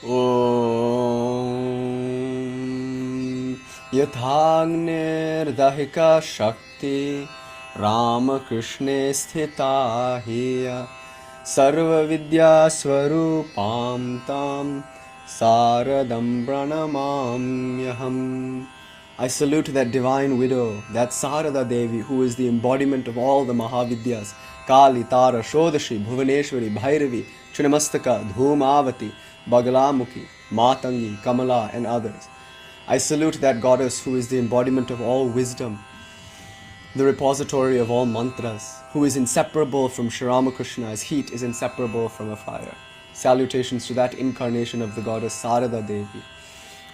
Om Yathagnir Shakti Rama Krishna Sthita Hiya Sarva Vidya Swarupam Tam Saradam Pranamamyaham. I salute that divine widow, that Sarada Devi, who is the embodiment of all the Mahavidyas, Kali, Tara, Shodashi, Bhuvaneshwari, Bhairavi, Chunamastaka, Dhūmāvatī, Bagalamukhi, Matangi, Kamala, and others. I salute that goddess who is the embodiment of all wisdom, the repository of all mantras, who is inseparable from Sri Ramakrishna as heat is inseparable from a fire. Salutations to that incarnation of the goddess Sarada Devi.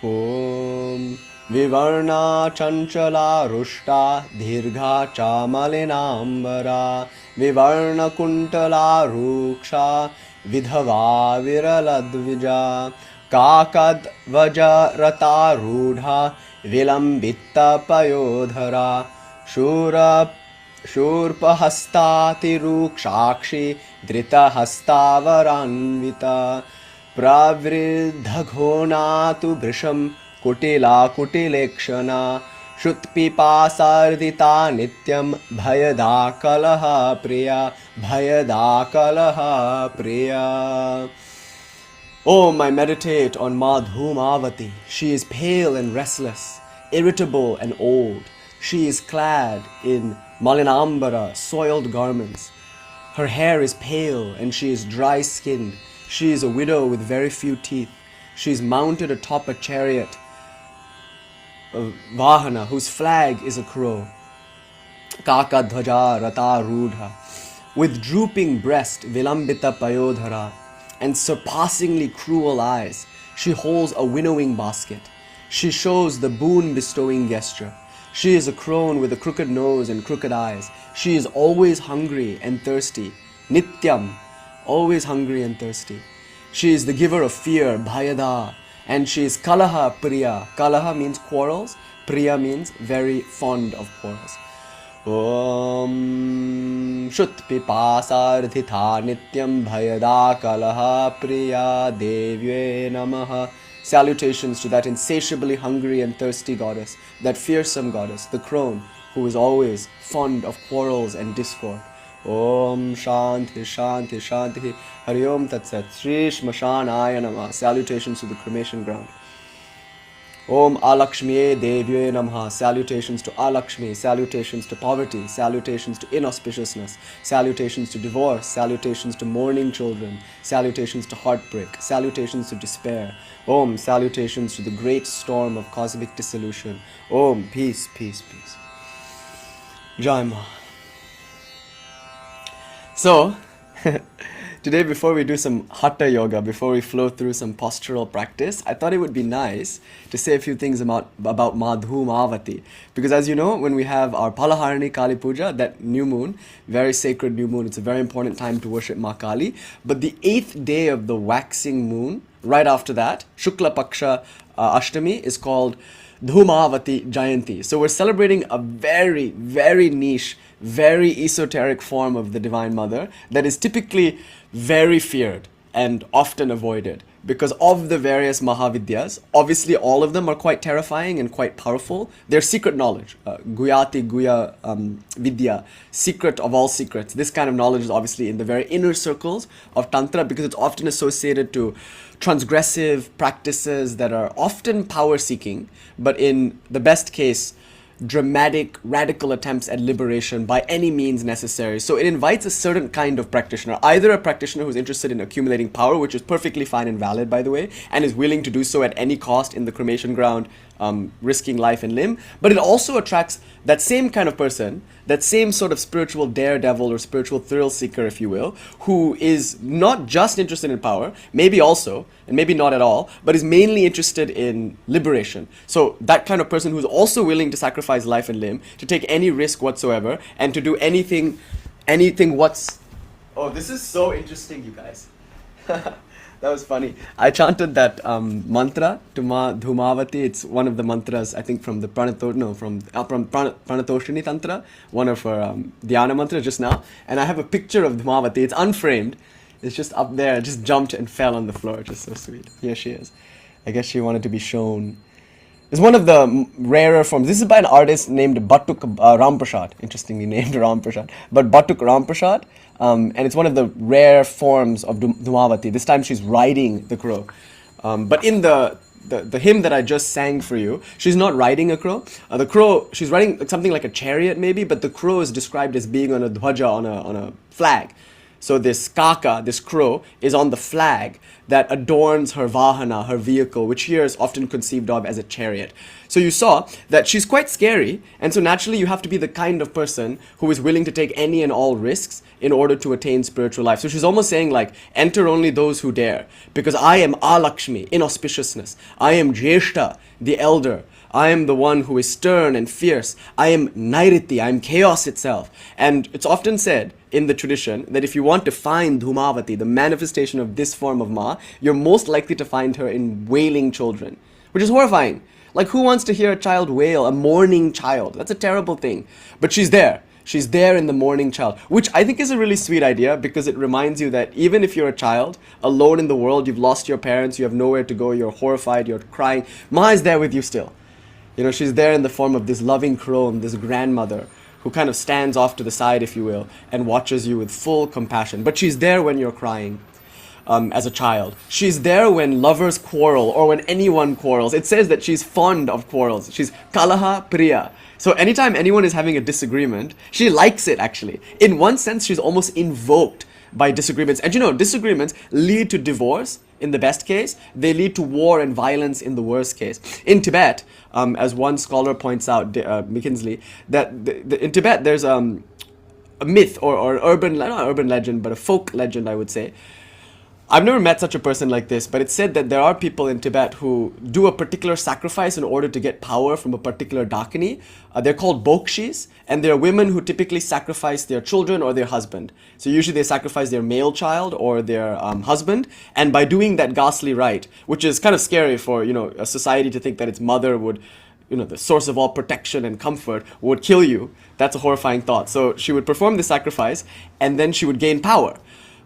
Om Vivarna Chanchala Rushta Dhirgha Chamalinambara Vivarna Kuntala Ruksha Vidhava Viraladvija Kakad Vaja Rata Rudha Vilambita Payodhara Shurpahastati Rukshakshi Drita Hastavaranvita Pravriddhaghonatu Brisham Kutila Kutilekshana Shutpipasardita Nityam Bhayada Kalaha Priya Bhayada Kalaha Priya. Om, I meditate on Mā Dhūmāvatī. She is pale and restless, irritable and old. She is clad in malinambara, soiled garments. Her hair is pale and she is dry-skinned. She is a widow with very few teeth. She is mounted atop a chariot, a vahana, whose flag is a crow. Kaka dhvaja rata rudha. With drooping breast, vilambita payodhara, and surpassingly cruel eyes, she holds a winnowing basket. She shows the boon-bestowing gesture. She is a crone with a crooked nose and crooked eyes. She is always hungry and thirsty. Nityam, always hungry and thirsty. She is the giver of fear, bhayada, and she is kalaha priya. Kalaha means quarrels, priya means very fond of quarrels. Om Shutpipasardhita Nityam Bhayada Kalaha Priya Devye Namaha. Salutations to that insatiably hungry and thirsty goddess, that fearsome goddess, the crone, who is always fond of quarrels and discord. Om Shanti Shanti Shanti Hari Om Tat Sat Shri Shmashanaya Namaha. Salutations to the cremation ground. Om alaxmī Devī Namaha. Salutations to alaxmī, salutations to poverty, salutations to inauspiciousness, salutations to divorce, salutations to mourning children, salutations to heartbreak, salutations to despair. Om, salutations to the great storm of cosmic dissolution. Om, peace, peace, peace. Jai Ma. So, today, before we do some hatha yoga, before we flow through some postural practice, I thought it would be nice to say a few things about Mā Dhūmāvatī. Because as you know, when we have our Palaharani Kali Puja, that new moon, very sacred new moon, it's a very important time to worship Ma Kali. But the 8th day of the waxing moon, right after that, Shukla Paksha Ashtami, is called Dhūmāvatī Jayanti. So we're celebrating a very, very niche, very esoteric form of the Divine Mother that is typically very feared and often avoided because of the various Mahavidyas. Obviously, all of them are quite terrifying and quite powerful. They're secret knowledge. Guyati Guya Vidya, secret of all secrets. This kind of knowledge is obviously in the very inner circles of Tantra because it's often associated to transgressive practices that are often power-seeking, but in the best case, dramatic, radical attempts at liberation by any means necessary. So it invites a certain kind of practitioner, either a practitioner who's interested in accumulating power, which is perfectly fine and valid, by the way, and is willing to do so at any cost in the cremation ground, risking life and limb, but it also attracts that same kind of person, that same sort of spiritual daredevil or spiritual thrill seeker, if you will, who is not just interested in power, maybe also, and maybe not at all, but is mainly interested in liberation. So that kind of person who's also willing to sacrifice life and limb, to take any risk whatsoever, and to do anything Oh, this is so interesting, you guys. That was funny. I chanted that mantra to Mā Dhūmāvatī. It's one of the mantras, I think, from the Pranatoshini Tantra, one of her dhyana mantras just now. And I have a picture of Dhūmāvatī. It's unframed. It's just up there, just jumped and fell on the floor. Just so sweet. Here she is. I guess she wanted to be shown. It's one of the rarer forms. This is by an artist named Batuk Ramprasad. Interestingly named Ramprasad. But Batuk Ramprasad. And it's one of the rare forms of Dhūmāvatī. This time she's riding the crow. But in the hymn that I just sang for you, she's not riding a crow. The crow, she's riding something like a chariot maybe, but the crow is described as being on a dhwaja, on a flag. So this kaka, this crow, is on the flag that adorns her vahana, her vehicle, which here is often conceived of as a chariot. So you saw that she's quite scary, and so naturally you have to be the kind of person who is willing to take any and all risks in order to attain spiritual life. So she's almost saying like, enter only those who dare, because I am alaxmī, inauspiciousness. I am jyeshta, the elder. I am the one who is stern and fierce. I am nairiti, I am chaos itself. And it's often said in the tradition that if you want to find Dhūmāvatī, the manifestation of this form of Ma, you're most likely to find her in wailing children, which is horrifying. Like, who wants to hear a child wail, a mourning child? That's a terrible thing. But she's there. She's there in the mourning child, which I think is a really sweet idea because it reminds you that even if you're a child, alone in the world, you've lost your parents, you have nowhere to go, you're horrified, you're crying, Ma is there with you still. You know, she's there in the form of this loving crone, this grandmother, who kind of stands off to the side, if you will, and watches you with full compassion. But she's there when you're crying as a child. She's there when lovers quarrel or when anyone quarrels. It says that she's fond of quarrels. She's kalaha priya. So anytime anyone is having a disagreement, she likes it actually. In one sense, she's almost invoked by disagreements. And you know, disagreements lead to divorce in the best case. They lead to war and violence in the worst case. In Tibet, as one scholar points out, McKinsley, that in Tibet there's a myth or urban, not urban legend, but a folk legend, I would say. I've never met such a person like this, but it's said that there are people in Tibet who do a particular sacrifice in order to get power from a particular dakini. They're called bokshis, and they're women who typically sacrifice their children or their husband. So usually they sacrifice their male child or their husband, and by doing that ghastly rite, which is kind of scary for, you know, a society to think that its mother would, you know, the source of all protection and comfort, would kill you. That's a horrifying thought. So she would perform the sacrifice, and then she would gain power.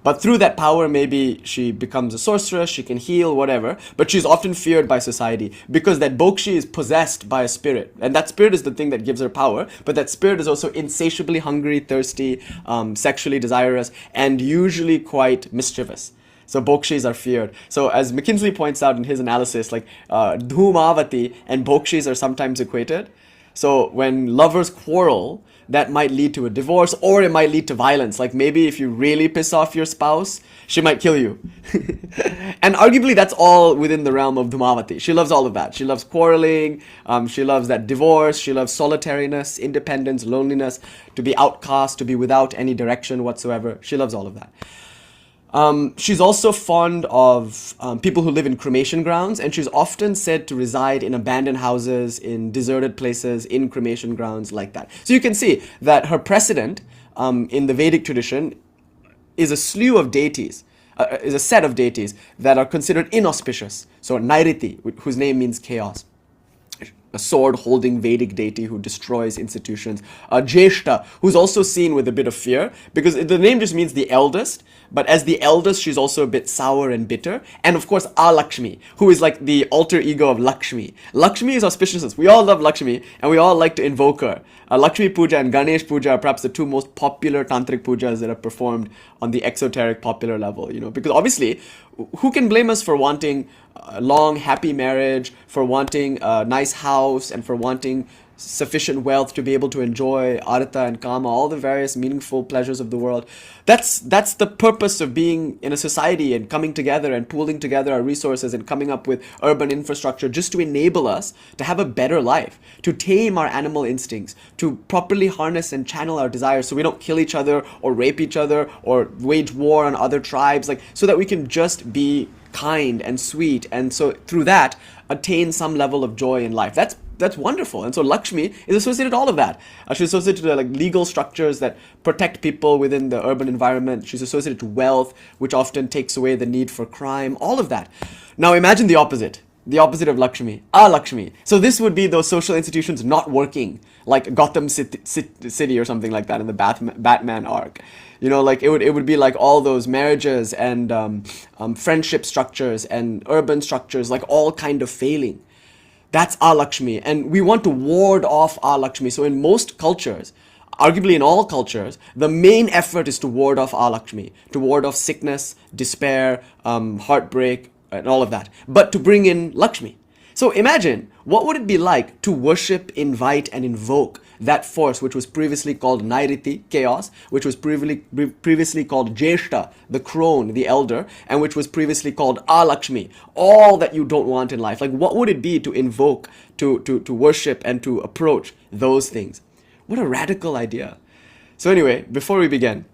But through that power, maybe she becomes a sorceress, she can heal, whatever. But she's often feared by society because that bokshi is possessed by a spirit. And that spirit is the thing that gives her power. But that spirit is also insatiably hungry, thirsty, sexually desirous, and usually quite mischievous. So bokshis are feared. So as McKinsley points out in his analysis, like Dhūmāvatī and bokshis are sometimes equated. So when lovers quarrel, that might lead to a divorce, or it might lead to violence. Like maybe if you really piss off your spouse, she might kill you. And arguably that's all within the realm of Dhūmāvatī. She loves all of that. She loves quarreling, she loves that divorce, she loves solitariness, independence, loneliness, to be outcast, to be without any direction whatsoever. She loves all of that. She's also fond of people who live in cremation grounds, and she's often said to reside in abandoned houses, in deserted places, in cremation grounds like that. So you can see that her precedent in the Vedic tradition is a slew of deities, is a set of deities that are considered inauspicious. So Nairiti, whose name means chaos. A sword-holding Vedic deity who destroys institutions. Jyeshta, who's also seen with a bit of fear, because the name just means the eldest, but as the eldest, she's also a bit sour and bitter. And of course, alaxmī, who is like the alter ego of Lakshmi. Lakshmi is auspiciousness. We all love Lakshmi, and we all like to invoke her. Lakshmi Puja and Ganesh Puja are perhaps the two most popular tantric pujas that are performed on the exoteric popular level, you know, because obviously, who can blame us for wanting a long, happy marriage, for wanting a nice house, and for wanting sufficient wealth to be able to enjoy artha and kama, all the various meaningful pleasures of the world. That's the purpose of being in a society and coming together and pooling together our resources and coming up with urban infrastructure just to enable us to have a better life, to tame our animal instincts, to properly harness and channel our desires so we don't kill each other or rape each other or wage war on other tribes, like so that we can just be kind and sweet, and so through that attain some level of joy in life. That's wonderful. And so Lakshmi is associated with all of that. She's associated to like legal structures that protect people within the urban environment. She's associated to wealth, which often takes away the need for crime, all of that. Now imagine the opposite. The opposite of Lakshmi, alaxmī. So this would be those social institutions not working, like Gotham City or something like that in the Batman arc. You know, like it would be like all those marriages and friendship structures and urban structures, like all kind of failing. That's alaxmī, and we want to ward off alaxmī. So in most cultures, arguably in all cultures, the main effort is to ward off alaxmī, to ward off sickness, despair, heartbreak, and all of that, but to bring in Lakshmi. So imagine, what would it be like to worship, invite, and invoke that force which was previously called Nairiti, chaos, which was previously called Jeshta, the crone, the elder, and which was previously called Alaxmī, all that you don't want in life. Like, what would it be to invoke, to worship, and to approach those things? What a radical idea. So anyway, before we begin,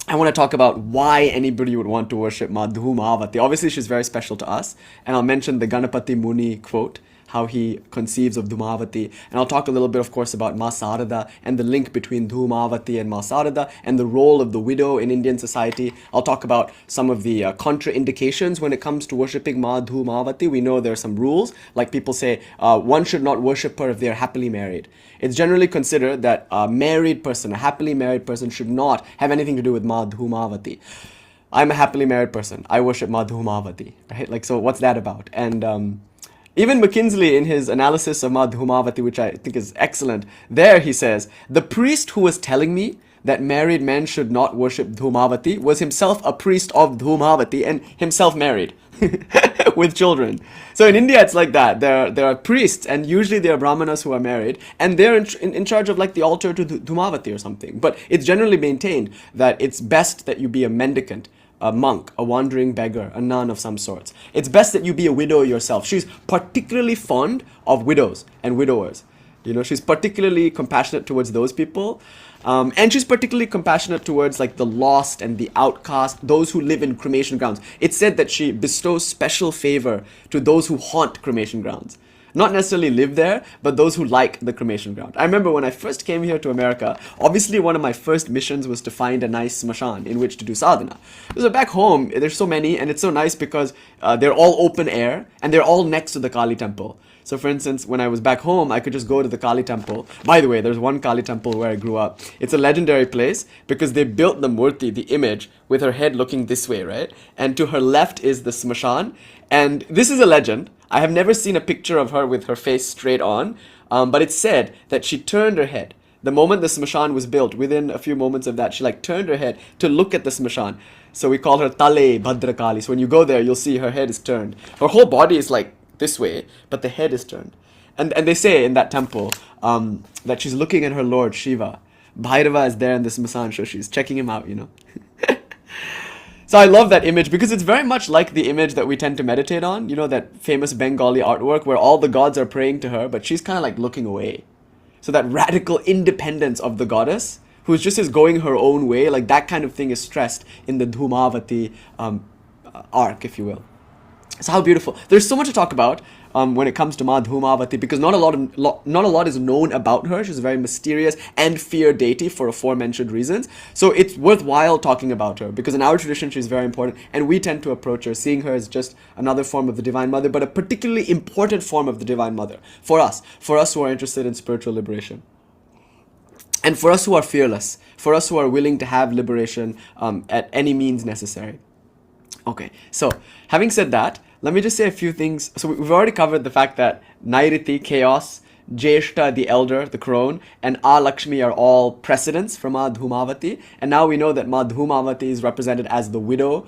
I want to talk about why anybody would want to worship Mā Dhūmāvatī. Obviously, she's very special to us, and I'll mention the Ganapati Muni quote, how he conceives of Dhūmāvatī, and I'll talk a little bit, of course, about Mā Sārada and the link between Dhūmāvatī and Mā Sārada and the role of the widow in Indian society. I'll talk about some of the contraindications when it comes to worshipping Mā Dhūmāvatī. We know there are some rules, like people say one should not worship her if they are happily married. It's generally considered that a married person, a happily married person, should not have anything to do with Mā Dhūmāvatī. I'm a happily married person. I worship Mā Dhūmāvatī, right? Like, so what's that about? And even McKinsley, in his analysis of Mā Dhūmāvatī, which I think is excellent, there he says, the priest who was telling me that married men should not worship Dhūmāvatī was himself a priest of Dhūmāvatī and himself married with children. So in India, it's like that. There are priests, and usually they are brahmanas who are married, and they're in charge of like the altar to Dhūmāvatī or something. But it's generally maintained that it's best that you be a mendicant, a monk, a wandering beggar, a nun of some sorts. It's best that you be a widow yourself. She's particularly fond of widows and widowers. You know, she's particularly compassionate towards those people. And she's particularly compassionate towards like the lost and the outcast, those who live in cremation grounds. It's said that she bestows special favor to those who haunt cremation grounds. Not necessarily live there, but those who like the cremation ground. I remember when I first came here to America, obviously one of my first missions was to find a nice smashan in which to do sadhana. So back home, there's so many, and it's so nice because they're all open air, and they're all next to the Kali temple. So for instance, when I was back home, I could just go to the Kali temple. By the way, there's one Kali temple where I grew up. It's a legendary place because they built the murti, the image, with her head looking this way, right? And to her left is the smashan. And this is a legend. I have never seen a picture of her with her face straight on, but it's said that she turned her head. The moment the smashan was built, within a few moments of that, she like turned her head to look at the smashan. So we call her Tale Bhadrakali. So when you go there, you'll see her head is turned. Her whole body is like this way, but the head is turned. And they say in that temple that she's looking at her lord Shiva. Bhairava is there in the smashan, so she's checking him out, you know. So I love that image because it's very much like the image that we tend to meditate on, you know, that famous Bengali artwork where all the gods are praying to her, but she's kind of like looking away. So that radical independence of the goddess, who's just is going her own way, like that kind of thing is stressed in the Dhūmāvatī arc, if you will. So how beautiful. There's so much to talk about when it comes to Mā Dhūmāvatī because not a lot is known about her. She's a very mysterious and feared deity for aforementioned reasons. So it's worthwhile talking about her because in our tradition she's very important and we tend to approach her seeing her as just another form of the Divine Mother, but a particularly important form of the Divine Mother for us who are interested in spiritual liberation. And for us who are fearless, for us who are willing to have liberation at any means necessary. Okay, so having said that, let me just say a few things. So we've already covered the fact that Nairiti, chaos, Jeshta, the elder, the crone, and Alaxmī are all precedents for Mā Dhūmāvatī. And now we know that Mā Dhūmāvatī is represented as the widow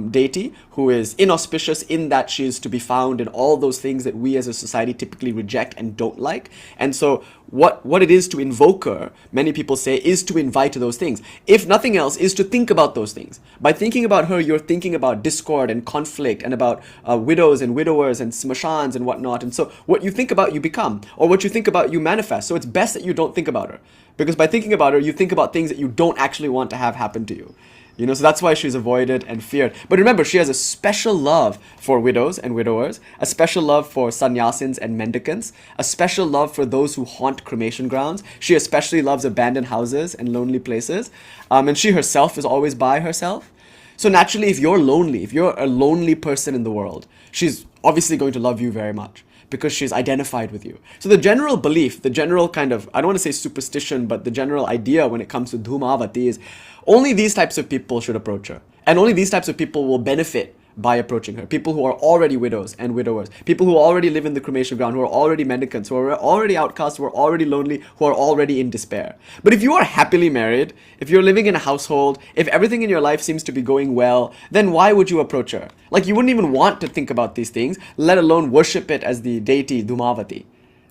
deity, who is inauspicious in that she is to be found in all those things that we as a society typically reject and don't like. And so what it is to invoke her, many people say, is to invite those things. If nothing else, is to think about those things. By thinking about her, you're thinking about discord and conflict and about widows and widowers and smashans and whatnot. And so what you think about, you become. Or what you think about, you manifest. So it's best that you don't think about her. Because by thinking about her, you think about things that you don't actually want to have happen to you. You know, so that's why she's avoided and feared. But remember, she has a special love for widows and widowers, a special love for sannyasins and mendicants, a special love for those who haunt cremation grounds. She especially loves abandoned houses and lonely places. And she herself is always by herself. So naturally, if you're lonely, if you're a lonely person in the world, she's obviously going to love you very much because she's identified with you. So the general belief, the general kind of, I don't want to say superstition, but the general idea when it comes to Dhūmāvatī is only these types of people should approach her. And only these types of people will benefit by approaching her. People who are already widows and widowers. People who already live in the cremation ground, who are already mendicants, who are already outcasts, who are already lonely, who are already in despair. But if you are happily married, if you're living in a household, if everything in your life seems to be going well, then why would you approach her? Like, you wouldn't even want to think about these things, let alone worship it as the deity Dhūmāvatī.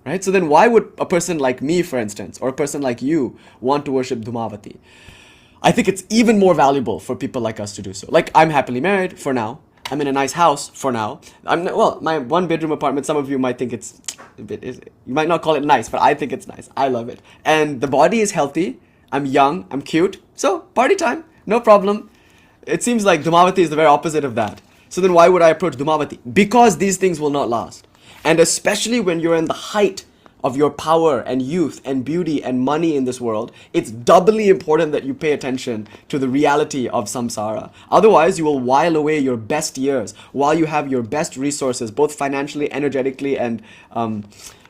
Right? So then why would a person like me, for instance, or a person like you want to worship Dhūmāvatī? I think it's even more valuable for people like us to do so. Like, I'm happily married for now. I'm in a nice house for now. My one-bedroom apartment, some of you might think it's a bit, you might not call it nice, but I think it's nice. I love it. And the body is healthy. I'm young. I'm cute. So, party time. No problem. It seems like Dhūmāvatī is the very opposite of that. So then why would I approach Dhūmāvatī? Because these things will not last. And especially when you're in the height of your power and youth and beauty and money in this world, it's doubly important that you pay attention to the reality of samsara. Otherwise, you will while away your best years while you have your best resources, both financially, energetically, and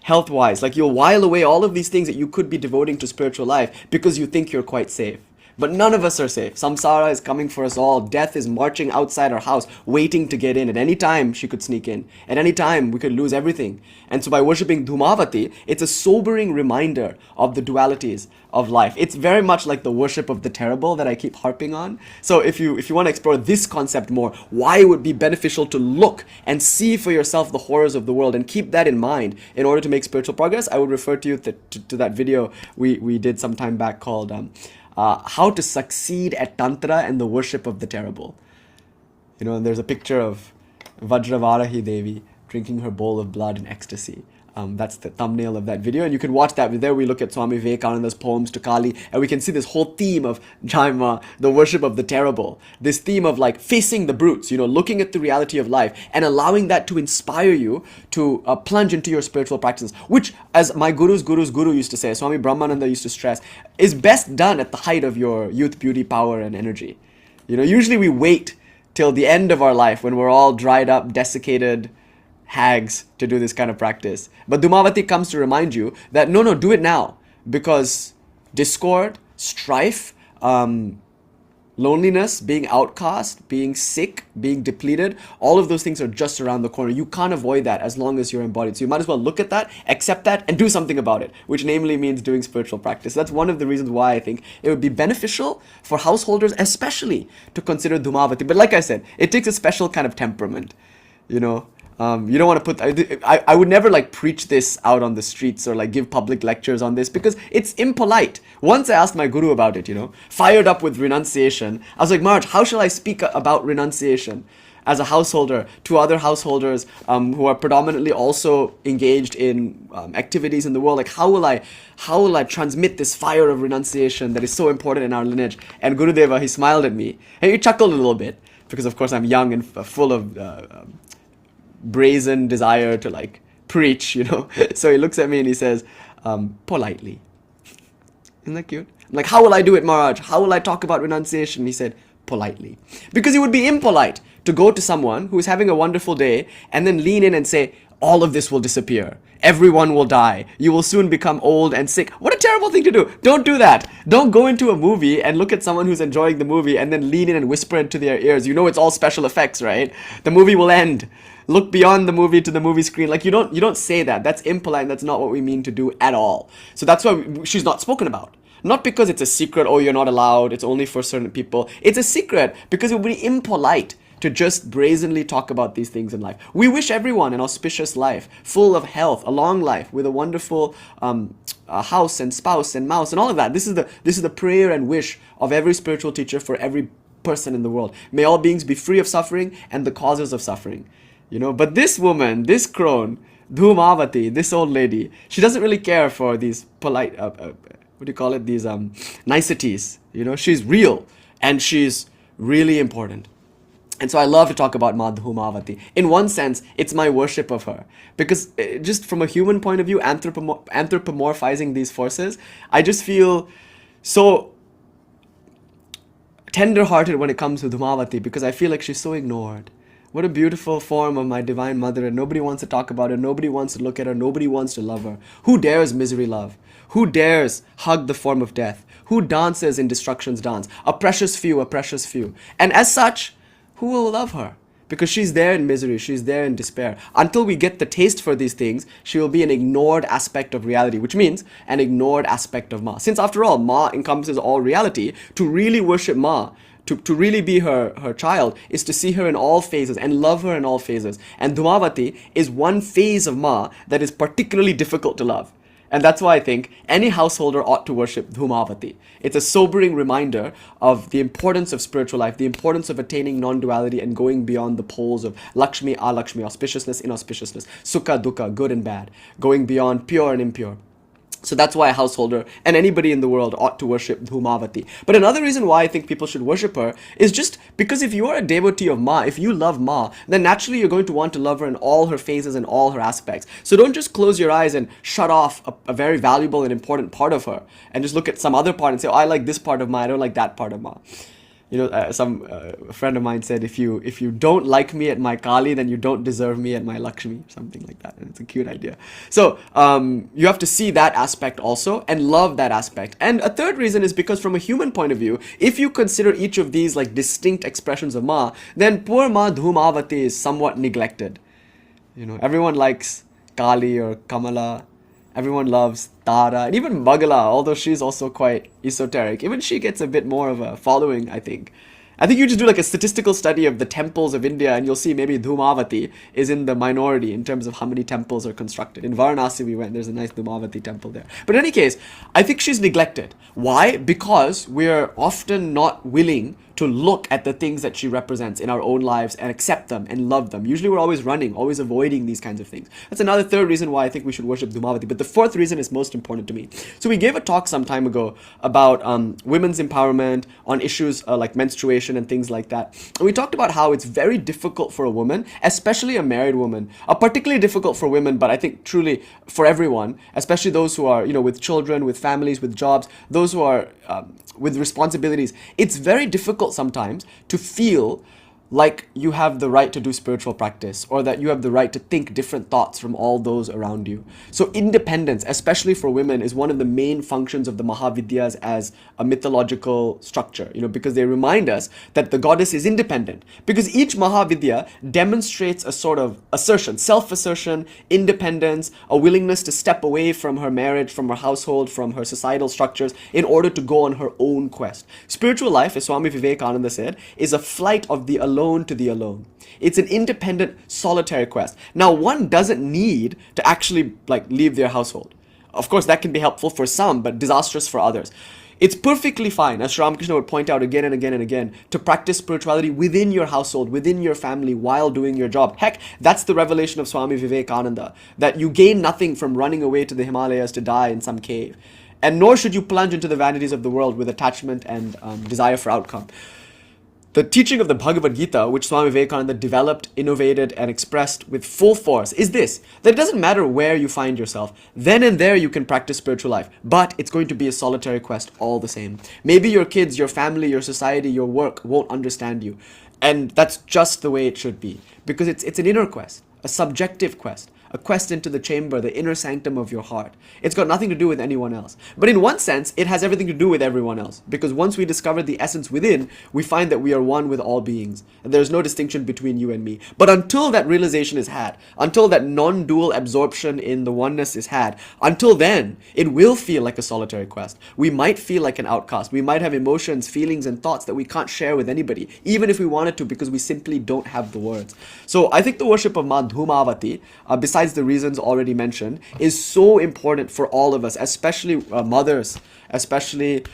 health-wise. Like, you'll while away all of these things that you could be devoting to spiritual life because you think you're quite safe. But none of us are safe. Samsara is coming for us all. Death is marching outside our house, waiting to get in. At any time, she could sneak in. At any time, we could lose everything. And so by worshipping Dhūmāvatī, it's a sobering reminder of the dualities of life. It's very much like the worship of the terrible that I keep harping on. So if you want to explore this concept more, why it would be beneficial to look and see for yourself the horrors of the world and keep that in mind in order to make spiritual progress, I would refer to you to that video we did some time back called How to Succeed at Tantra and the Worship of the Terrible. You know, and there's a picture of Vajravarahi Devi drinking her bowl of blood in ecstasy. That's the thumbnail of that video, and you can watch that. There we look at Swami Vivekananda's poems to Kali, and we can see this whole theme of Jaima, the worship of the terrible. This theme of like facing the brutes, you know, looking at the reality of life and allowing that to inspire you to plunge into your spiritual practices, which, as my guru's guru used to say, Swami Brahmananda used to stress, is best done at the height of your youth, beauty, power, and energy. You know, usually we wait till the end of our life when we're all dried up, desiccated hags to do this kind of practice. But Dhūmāvatī comes to remind you that no, do it now, because discord, strife, loneliness, being outcast, being sick, being depleted, all of those things are just around the corner. You can't avoid that as long as you're embodied. So you might as well look at that, accept that, and do something about it, which namely means doing spiritual practice. That's one of the reasons why I think it would be beneficial for householders especially to consider Dhūmāvatī. But like I said, it takes a special kind of temperament, you know. You don't want to put, I would never like preach this out on the streets or like give public lectures on this because it's impolite. Once I asked my guru about it, you know, fired up with renunciation. I was like, Maharaj, how shall I speak about renunciation as a householder to other householders who are predominantly also engaged in activities in the world? Like, how will I transmit this fire of renunciation that is so important in our lineage? And Gurudeva, he smiled at me and he chuckled a little bit because of course I'm young and full of brazen desire to like preach, you know. So he looks at me and he says, politely. Isn't that cute? I'm like, how will I do it, Maharaj? How will I talk about renunciation? He said, politely. Because it would be impolite to go to someone who is having a wonderful day and then lean in and say, all of this will disappear. Everyone will die. You will soon become old and sick. What a terrible thing to do. Don't do that. Don't go into a movie and look at someone who's enjoying the movie and then lean in and whisper into their ears. You know it's all special effects, right? The movie will end. Look beyond the movie to the movie screen. Like, you don't say that. That's impolite. That's not what we mean to do at all. So that's why she's not spoken about. Not because it's a secret, oh, you're not allowed, it's only for certain people. It's a secret because it would be impolite to just brazenly talk about these things in life. We wish everyone an auspicious life, full of health, a long life, with a wonderful house and spouse and mouse and all of that. This is the prayer and wish of every spiritual teacher for every person in the world. May all beings be free of suffering and the causes of suffering. You know, but this woman, this crone, Dhūmāvatī, this old lady, she doesn't really care for these polite, what do you call it, these niceties. You know, she's real and she's really important. And so I love to talk about Mā Dhūmāvatī. In one sense, it's my worship of her. Because just from a human point of view, anthropomorphizing these forces, I just feel so tender-hearted when it comes to Dhūmāvatī because I feel like she's so ignored. What a beautiful form of my divine mother, and nobody wants to talk about her, nobody wants to look at her, nobody wants to love her. Who dares misery love? Who dares hug the form of death? Who dances in destruction's dance? A precious few, a precious few. And as such, who will love her? Because she's there in misery, she's there in despair. Until we get the taste for these things, she will be an ignored aspect of reality, which means an ignored aspect of Ma. Since after all, Ma encompasses all reality, to really worship Ma, to really be her child, is to see her in all phases and love her in all phases. And Dhūmāvatī is one phase of Ma that is particularly difficult to love. And that's why I think any householder ought to worship Dhūmāvatī. It's a sobering reminder of the importance of spiritual life, the importance of attaining non-duality and going beyond the poles of laxmī, alaxmī, auspiciousness, inauspiciousness, sukha, dukkha, good and bad, going beyond pure and impure. So that's why a householder and anybody in the world ought to worship Dhūmāvatī. But another reason why I think people should worship her is just because if you are a devotee of Ma, if you love Ma, then naturally you're going to want to love her in all her phases and all her aspects. So don't just close your eyes and shut off a very valuable and important part of her and just look at some other part and say, oh, I like this part of Ma, I don't like that part of Ma. You know, a friend of mine said, if you don't like me at my Kali, then you don't deserve me at my Lakshmi, something like that. And it's a cute idea. So you have to see that aspect also and love that aspect. And a third reason is because from a human point of view, if you consider each of these like distinct expressions of Ma, then poor Mā Dhūmāvatī is somewhat neglected. You know, everyone likes Kali or Kamala. Everyone loves Tara, and even Bagala, although she's also quite esoteric. Even she gets a bit more of a following, I think. I think you just do like a statistical study of the temples of India and you'll see maybe Dhūmāvatī is in the minority in terms of how many temples are constructed. In Varanasi we went, there's a nice Dhūmāvatī temple there. But in any case, I think she's neglected. Why? Because we're often not willing to look at the things that she represents in our own lives and accept them and love them. Usually we're always running, always avoiding these kinds of things. That's another third reason why I think we should worship Dhūmāvatī. But the fourth reason is most important to me. So we gave a talk some time ago about women's empowerment on issues like menstruation and things like that. And we talked about how it's very difficult for a woman, especially a married woman, particularly difficult for women, but I think truly for everyone, especially those who are, you know, with children, with families, with jobs, those who are with responsibilities. It's very difficult sometimes to feel like you have the right to do spiritual practice or that you have the right to think different thoughts from all those around you. So independence, especially for women, is one of the main functions of the Mahavidyas as a mythological structure, you know, because they remind us that the goddess is independent. Because each Mahavidya demonstrates a sort of assertion, self-assertion, independence, a willingness to step away from her marriage, from her household, from her societal structures in order to go on her own quest. Spiritual life, as Swami Vivekananda said, is a flight of the alone to the alone. It's an independent, solitary quest. Now, one doesn't need to actually like leave their household. Of course, that can be helpful for some, but disastrous for others. It's perfectly fine, as Sri Ramakrishna would point out again and again and again, to practice spirituality within your household, within your family, while doing your job. Heck, that's the revelation of Swami Vivekananda, that you gain nothing from running away to the Himalayas to die in some cave. And nor should you plunge into the vanities of the world with attachment and desire for outcome. The teaching of the Bhagavad Gita, which Swami Vivekananda developed, innovated, and expressed with full force, is this: that it doesn't matter where you find yourself, then and there you can practice spiritual life, but it's going to be a solitary quest all the same. Maybe your kids, your family, your society, your work won't understand you, and that's just the way it should be, because it's an inner quest, a subjective quest. A quest into the chamber, the inner sanctum of your heart. It's got nothing to do with anyone else. But in one sense, it has everything to do with everyone else. Because once we discover the essence within, we find that we are one with all beings. And there's no distinction between you and me. But until that realization is had, until that non-dual absorption in the oneness is had, until then, it will feel like a solitary quest. We might feel like an outcast. We might have emotions, feelings, and thoughts that we can't share with anybody, even if we wanted to, because we simply don't have the words. So I think the worship of Mā Dhūmāvatī, besides the reasons already mentioned, is so important for all of us, especially mothers, especially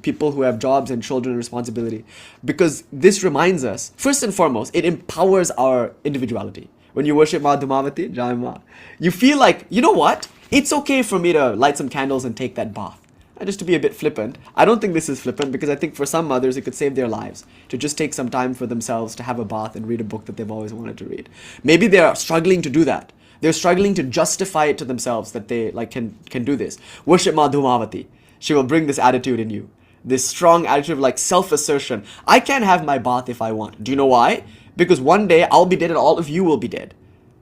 people who have jobs and children and responsibility, because this reminds us, first and foremost, it empowers our individuality. When you worship Mā Dhūmāvatī, Jai Ma, you feel like, you know what? It's okay for me to light some candles and take that bath. Just to be a bit flippant. I don't think this is flippant, because I think for some mothers it could save their lives to just take some time for themselves to have a bath and read a book that they've always wanted to read. Maybe they're struggling to do that. They're struggling to justify it to themselves that they like can do this. Worship Mā Dhūmāvatī. She will bring this attitude in you. This strong attitude of like self-assertion. I can have my bath if I want. Do you know why? Because one day I'll be dead and all of you will be dead.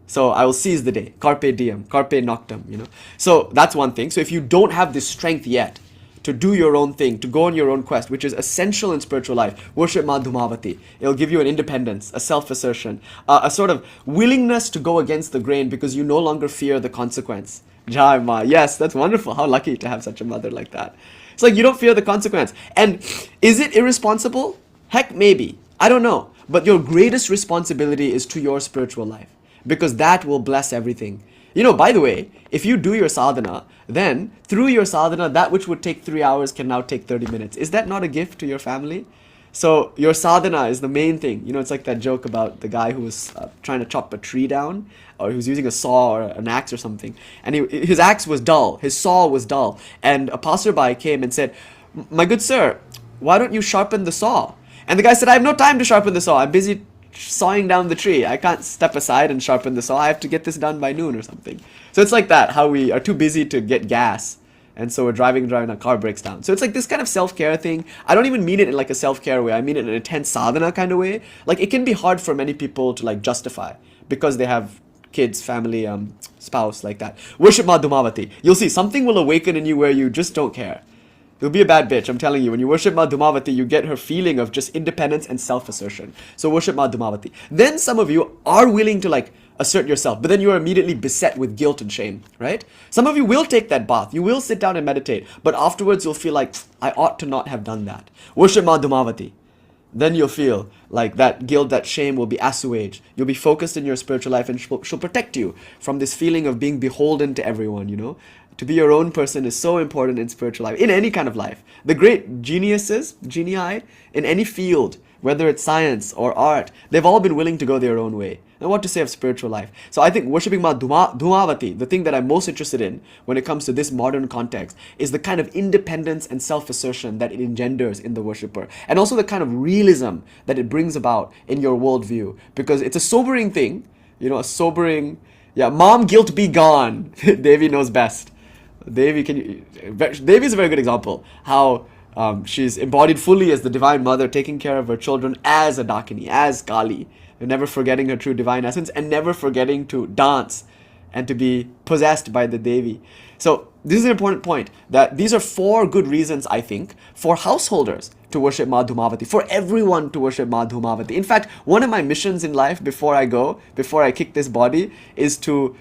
So I will seize the day. Carpe diem, carpe noctem, So that's one thing. So if you don't have this strength yet to do your own thing, to go on your own quest, which is essential in spiritual life, worship Mā Dhūmāvatī. It'll give you an independence, a self-assertion, a sort of willingness to go against the grain because you no longer fear the consequence. Jai Ma. Yes, that's wonderful. How lucky to have such a mother like that. It's like you don't fear the consequence. And is it irresponsible? Heck, maybe. I don't know. But your greatest responsibility is to your spiritual life, because that will bless everything. By the way, if you do your sadhana, then through your sadhana, that which would take 3 hours can now take 30 minutes. Is that not a gift to your family? So your sadhana is the main thing. It's like that joke about the guy who was trying to chop a tree down, or he was using a saw or an axe or something. And his axe was dull, his saw was dull. And a passerby came and said, "My good sir, why don't you sharpen the saw?" And the guy said, "I have no time to sharpen the saw. I'm busy sawing down the tree. I can't step aside and sharpen the saw. I have to get this done by noon," or something. So it's like that, how we are too busy to get gas. And so we're driving, our car breaks down. So it's like this kind of self-care thing. I don't even mean it in like a self-care way. I mean it in an intense sadhana kind of way. Like it can be hard for many people to like justify because they have kids, family, spouse, like that. Worship Mā Dhūmāvatī. You'll see something will awaken in you where you just don't care. You'll be a bad bitch, I'm telling you. When you worship Mā Dhūmāvatī, you get her feeling of just independence and self-assertion. So worship Mā Dhūmāvatī. Then some of you are willing to like assert yourself, but then you are immediately beset with guilt and shame, right? Some of you will take that bath. You will sit down and meditate, but afterwards you'll feel like, I ought to not have done that. Worship Mā Dhūmāvatī. Then you'll feel like that guilt, that shame will be assuaged. You'll be focused in your spiritual life, and she'll protect you from this feeling of being beholden to everyone, To be your own person is so important in spiritual life, in any kind of life. The great geniuses, genii, in any field, whether it's science or art, they've all been willing to go their own way. And what to say of spiritual life? So I think worshipping Mā Dhūmāvatī, the thing that I'm most interested in when it comes to this modern context, is the kind of independence and self-assertion that it engenders in the worshipper. And also the kind of realism that it brings about in your worldview. Because it's a sobering thing, a sobering, mom guilt be gone. Devi knows best. Devi is a very good example. How she's embodied fully as the Divine Mother, taking care of her children as a Dakini, as Kali, never forgetting her true divine essence and never forgetting to dance and to be possessed by the Devi. So this is an important point, that these are 4 good reasons, I think, for householders to worship Mā Dhūmāvatī, for everyone to worship Mā Dhūmāvatī. In fact, one of my missions in life before I kick this body, is to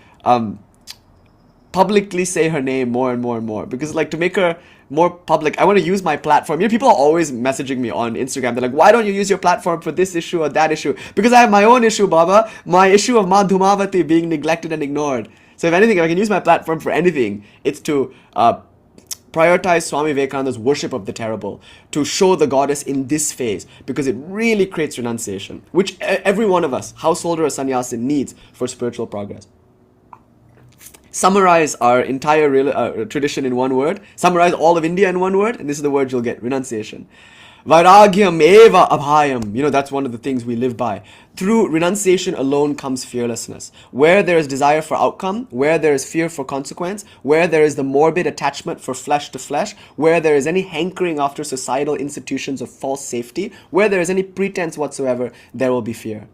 publicly say her name more and more and more, because like to make her more public, I want to use my platform. People are always messaging me on Instagram. They're like, why don't you use your platform for this issue or that issue? Because I have my own issue, Baba. My issue of Mā Dhūmāvatī being neglected and ignored. So if anything, if I can use my platform for anything, it's to prioritize Swami Vivekananda's worship of the terrible, to show the goddess in this phase, because it really creates renunciation, which every one of us, householder or sannyasin, needs for spiritual progress. Summarize our entire tradition in one word. Summarize all of India in one word, and this is the word you'll get: renunciation. Vairagyam eva abhayam. That's one of the things we live by. Through renunciation alone comes fearlessness. Where there is desire for outcome, where there is fear for consequence, where there is the morbid attachment for flesh to flesh, where there is any hankering after societal institutions of false safety, where there is any pretense whatsoever, there will be fear.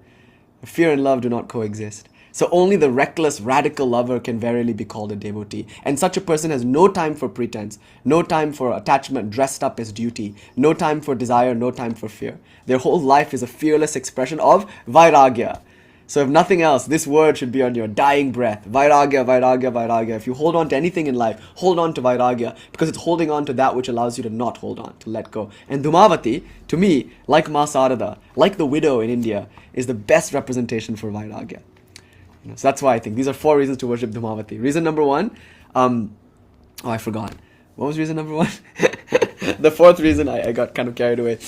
Fear and love do not coexist. So only the reckless, radical lover can verily be called a devotee. And such a person has no time for pretense, no time for attachment dressed up as duty, no time for desire, no time for fear. Their whole life is a fearless expression of vairagya. So if nothing else, this word should be on your dying breath. Vairagya, vairagya, vairagya. If you hold on to anything in life, hold on to vairagya, because it's holding on to that which allows you to not hold on, to let go. And Dhūmāvatī, to me, like Ma Sarada, like the widow in India, is the best representation for vairagya. So that's why I think these are 4 reasons to worship Dhūmāvatī. Reason number 1, I forgot. What was reason number 1? The 4th reason, I got kind of carried away.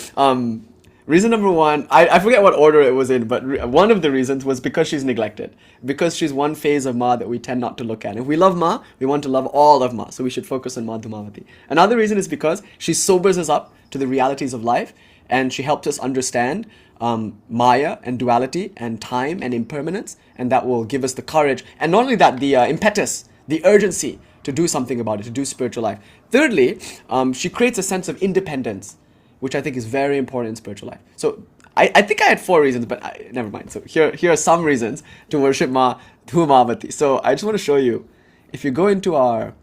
Reason number 1, I forget what order it was in, but one of the reasons was because she's neglected. Because she's one phase of Ma that we tend not to look at. If we love Ma, we want to love all of Ma. So we should focus on Mā Dhūmāvatī. Another reason is because she sobers us up to the realities of life, and she helps us understand Maya and duality and time and impermanence, and that will give us the courage, and not only that, the impetus, the urgency to do something about it, to do spiritual life. Thirdly, she creates a sense of independence, which I think is very important in spiritual life. So I think I had 4 reasons, but never mind. So here are some reasons to worship Mā Dhūmāvatī. So I just want to show you. If you go into our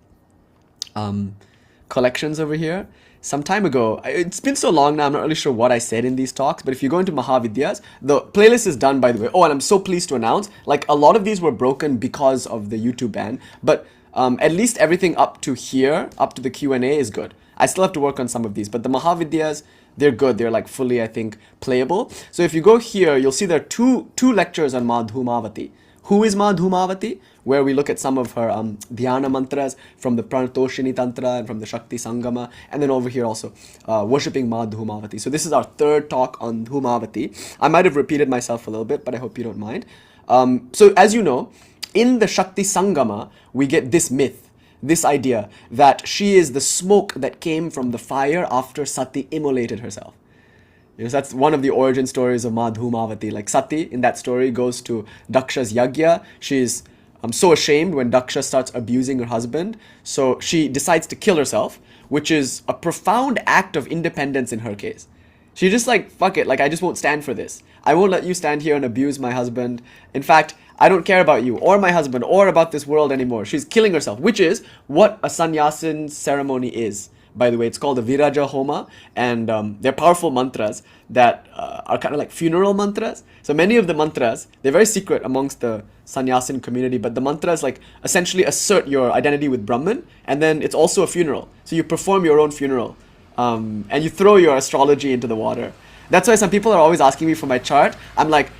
collections over here, some time ago, it's been so long now, I'm not really sure what I said in these talks, but if you go into Mahavidyas, the playlist is done, by the way. Oh, and I'm so pleased to announce, like, a lot of these were broken because of the YouTube ban, but at least everything up to here, up to the Q&A is good. I still have to work on some of these, but the Mahavidyas, they're good. They're like fully, I think, playable. So if you go here, you'll see there are two lectures on Mā Dhūmāvatī. Who is Mā Dhūmāvatī? Where we look at some of her dhyana mantras from the Pranatoshini Tantra and from the Shakti Sangama, and then over here also worshipping Mā Dhūmāvatī. So this is our third talk on Dhūmāvatī. I might have repeated myself a little bit, but I hope you don't mind. So as you know, in the Shakti Sangama, we get this myth, this idea that she is the smoke that came from the fire after Sati immolated herself. So that's one of the origin stories of Mā Dhūmāvatī. Like Sati in that story goes to Daksha's yagya. She's so ashamed when Daksha starts abusing her husband. So she decides to kill herself, which is a profound act of independence in her case. She's just like, fuck it, like I just won't stand for this. I won't let you stand here and abuse my husband. In fact, I don't care about you or my husband or about this world anymore. She's killing herself, which is what a sannyasin ceremony is. By the way, it's called the Viraja Homa, and they're powerful mantras that are kind of like funeral mantras. So many of the mantras, they're very secret amongst the sannyasin community, but the mantras like essentially assert your identity with Brahman, and then it's also a funeral. So you perform your own funeral, and you throw your astrology into the water. That's why some people are always asking me for my chart. I'm like,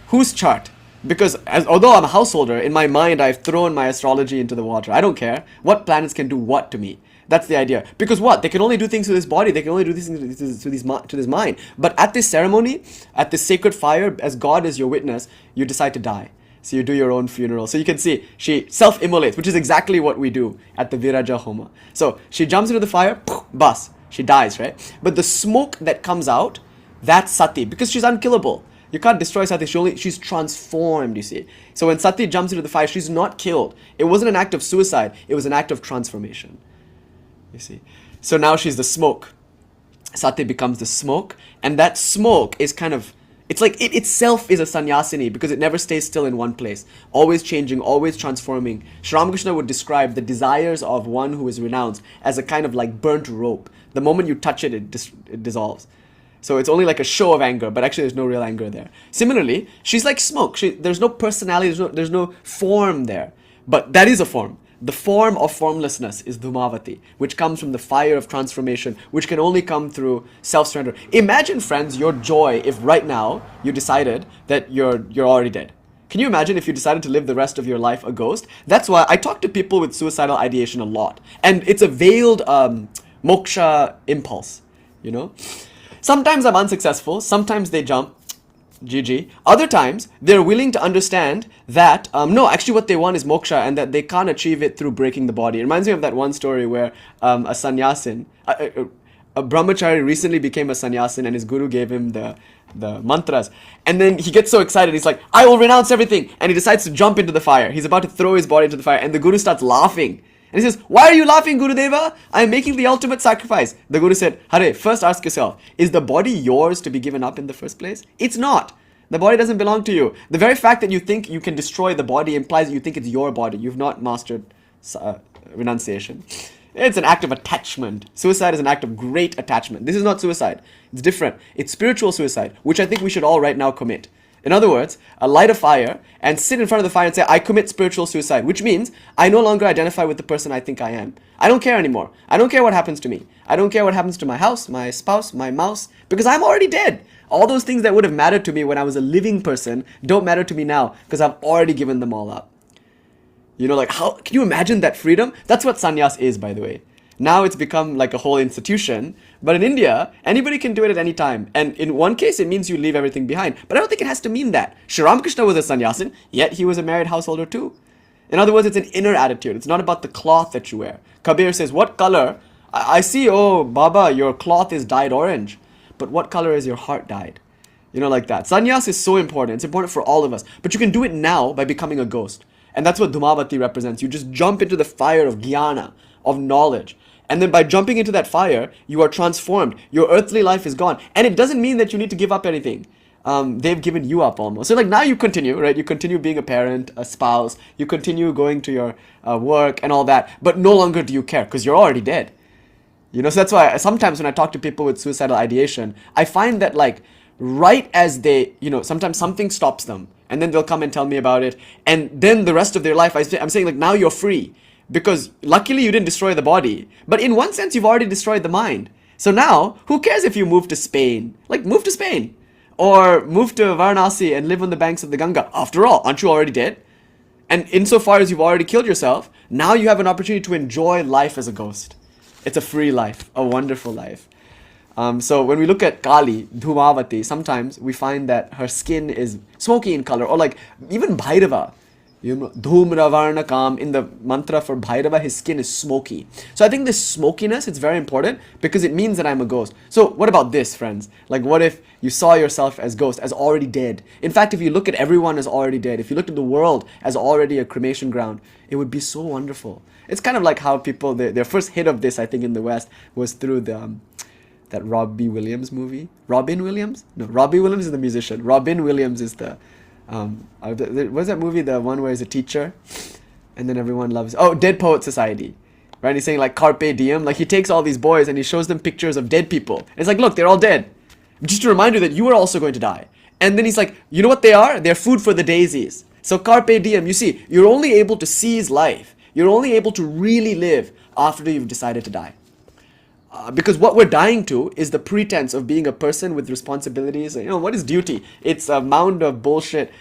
whose chart? Because although I'm a householder, in my mind I've thrown my astrology into the water. I don't care. What planets can do what to me? That's the idea. Because what? They can only do things to this body. They can only do these things to this mind. But at this ceremony, at this sacred fire, as God is your witness, you decide to die. So you do your own funeral. So you can see, she self-immolates, which is exactly what we do at the Viraja Homa. So she jumps into the fire, bus. She dies, right? But the smoke that comes out, that's Sati, because she's unkillable. You can't destroy Sati. She's transformed, you see. So when Sati jumps into the fire, she's not killed. It wasn't an act of suicide. It was an act of transformation. You see. So now she's the smoke. Sati becomes the smoke. And that smoke is kind of, it's like it itself is a sannyasini because it never stays still in one place. Always changing, always transforming. Sri Ramakrishna would describe the desires of one who is renounced as a kind of like burnt rope. The moment you touch it, it dissolves. So it's only like a show of anger, but actually there's no real anger there. Similarly, she's like smoke. There's no personality, there's no form there. But that is a form. The form of formlessness is Dhūmāvatī, which comes from the fire of transformation, which can only come through self-surrender. Imagine, friends, your joy if right now you decided that you're already dead. Can you imagine if you decided to live the rest of your life a ghost? That's why I talk to people with suicidal ideation a lot. And it's a veiled moksha impulse, you know? Sometimes I'm unsuccessful, sometimes they jump, GG. Other times, they're willing to understand that, no, actually what they want is moksha and that they can't achieve it through breaking the body. It reminds me of that one story where a sannyasin, a brahmachari recently became a sannyasin and his guru gave him the mantras. And then he gets so excited, he's like, I will renounce everything. And he decides to jump into the fire. He's about to throw his body into the fire and the guru starts laughing. And he says, why are you laughing, Gurudeva? I am making the ultimate sacrifice. The Guru said, Hare, first ask yourself, is the body yours to be given up in the first place? It's not. The body doesn't belong to you. The very fact that you think you can destroy the body implies that you think it's your body. You've not mastered renunciation. It's an act of attachment. Suicide is an act of great attachment. This is not suicide. It's different. It's spiritual suicide, which I think we should all right now commit. In other words, light a fire and sit in front of the fire and say, I commit spiritual suicide, which means I no longer identify with the person I think I am. I don't care anymore. I don't care what happens to me. I don't care what happens to my house, my spouse, my mouse, because I'm already dead. All those things that would have mattered to me when I was a living person don't matter to me now because I've already given them all up. You know, like, how can you imagine that freedom? That's what sannyas is, by the way. Now it's become like a whole institution. But in India, anybody can do it at any time. And in one case, it means you leave everything behind. But I don't think it has to mean that. Sri Ramakrishna was a sannyasin, yet he was a married householder too. In other words, it's an inner attitude. It's not about the cloth that you wear. Kabir says, what color? I see, oh, Baba, your cloth is dyed orange. But what color is your heart dyed? You know, like that. Sannyas is so important. It's important for all of us. But you can do it now by becoming a ghost. And that's what Dhūmāvatī represents. You just jump into the fire of jnana, of knowledge. And then by jumping into that fire, you are transformed. Your earthly life is gone. And it doesn't mean that you need to give up anything. they've given you up almost. So like now you continue, right? You continue being a parent, a spouse, you continue going to your work and all that, but no longer do you care because you're already dead. You know, so that's why sometimes when I talk to people with suicidal ideation, I find that like right as they, you know, sometimes something stops them and then they'll come and tell me about it. And then the rest of their life, I'm saying like now you're free because luckily you didn't destroy the body. But in one sense, you've already destroyed the mind. So now who cares if you move to Spain? Like move to Spain. Or move to Varanasi and live on the banks of the Ganga. After all, aren't you already dead? And insofar as you've already killed yourself, now you have an opportunity to enjoy life as a ghost. It's a free life, a wonderful life. So when we look at Kali, Dhūmāvatī, sometimes we find that her skin is smoky in color. Or like even Bhairava, you know, Dhūmravarnakam, in the mantra for Bhairava, his skin is smoky. So I think this smokiness, it's very important because it means that I'm a ghost. So what about this, friends? Like what if you saw yourself as ghost, as already dead? In fact, if you look at everyone as already dead, if you looked at the world as already a cremation ground, it would be so wonderful. It's kind of like how people, their first hit of this, I think, in the West was through the that Robbie Williams movie. Robin Williams? No, Robbie Williams is the musician. Robin Williams is the what's that movie, the one where he's a teacher and then everyone loves, oh, Dead Poet Society, right? He's saying like carpe diem, like he takes all these boys and he shows them pictures of dead people. And it's like, look, they're all dead, just to remind you that you are also going to die. And then he's like, you know what they are? They're food for the daisies. So carpe diem, you see, you're only able to seize life, you're only able to really live after you've decided to die. Because what we're dying to is the pretense of being a person with responsibilities. You know, what is duty? It's a mound of bullshit